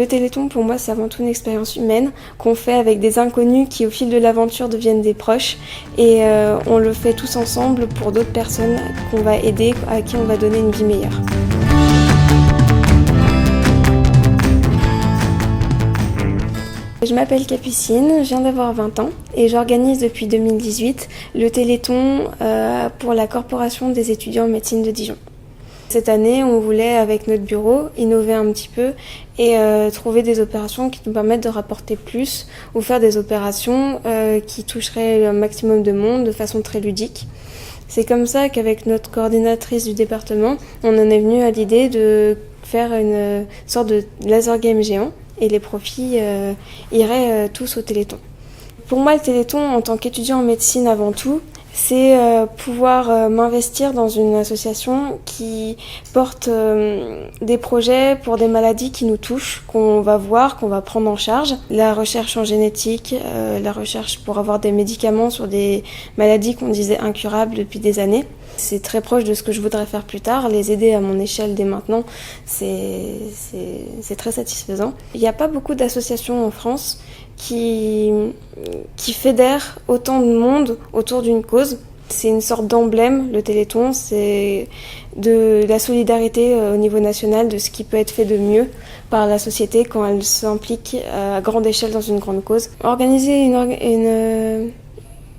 Le Téléthon, pour moi, c'est avant tout une expérience humaine qu'on fait avec des inconnus qui, au fil de l'aventure, deviennent des proches. Et on le fait tous ensemble pour d'autres personnes qu'on va aider, à qui on va donner une vie meilleure. Je m'appelle Capucine, je viens d'avoir 20 ans et j'organise depuis 2018 le Téléthon pour la Corporation des étudiants en médecine de Dijon. Cette année, on voulait, avec notre bureau, innover un petit peu et trouver des opérations qui nous permettent de rapporter plus ou faire des opérations qui toucheraient un maximum de monde de façon très ludique. C'est comme ça qu'avec notre coordinatrice du département, on en est venu à l'idée de faire une sorte de laser game géant et les profits iraient tous au Téléthon. Pour moi, le Téléthon, en tant qu'étudiant en médecine avant tout, c'est pouvoir m'investir dans une association qui porte des projets pour des maladies qui nous touchent, qu'on va voir, qu'on va prendre en charge. La recherche en génétique, la recherche pour avoir des médicaments sur des maladies qu'on disait incurables depuis des années. C'est très proche de ce que je voudrais faire plus tard. Les aider à mon échelle dès maintenant, c'est très satisfaisant. Il n'y a pas beaucoup d'associations en France qui fédèrent autant de monde autour d'une cause. C'est une sorte d'emblème, le Téléthon, c'est de la solidarité au niveau national, de ce qui peut être fait de mieux par la société quand elle s'implique à grande échelle dans une grande cause. Organiser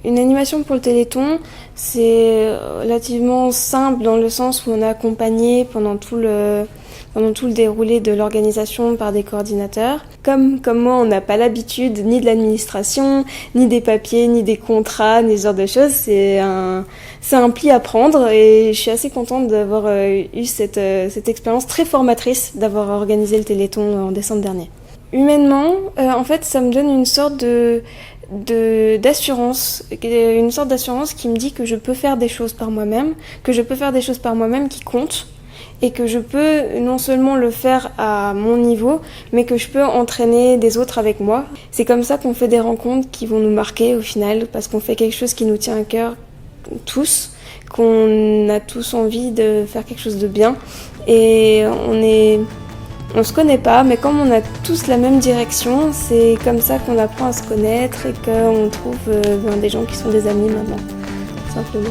une animation pour le Téléthon, c'est relativement simple dans le sens où on est accompagné pendant tout le déroulé de l'organisation par des coordinateurs. Comme moi, on n'a pas l'habitude ni de l'administration, ni des papiers, ni des contrats, ni ce genre de choses. C'est un pli à prendre et je suis assez contente d'avoir eu cette expérience très formatrice d'avoir organisé le Téléthon en décembre dernier. Humainement, en fait, ça me donne une sorte d'assurance qui me dit que je peux faire des choses par moi-même, qui comptent, et que je peux non seulement le faire à mon niveau, mais que je peux entraîner des autres avec moi. C'est comme ça qu'on fait des rencontres qui vont nous marquer au final, parce qu'on fait quelque chose qui nous tient à cœur tous, qu'on a tous envie de faire quelque chose de bien, et on se connaît pas, mais comme on a tous la même direction, c'est comme ça qu'on apprend à se connaître et qu'on trouve des gens qui sont des amis maintenant, simplement.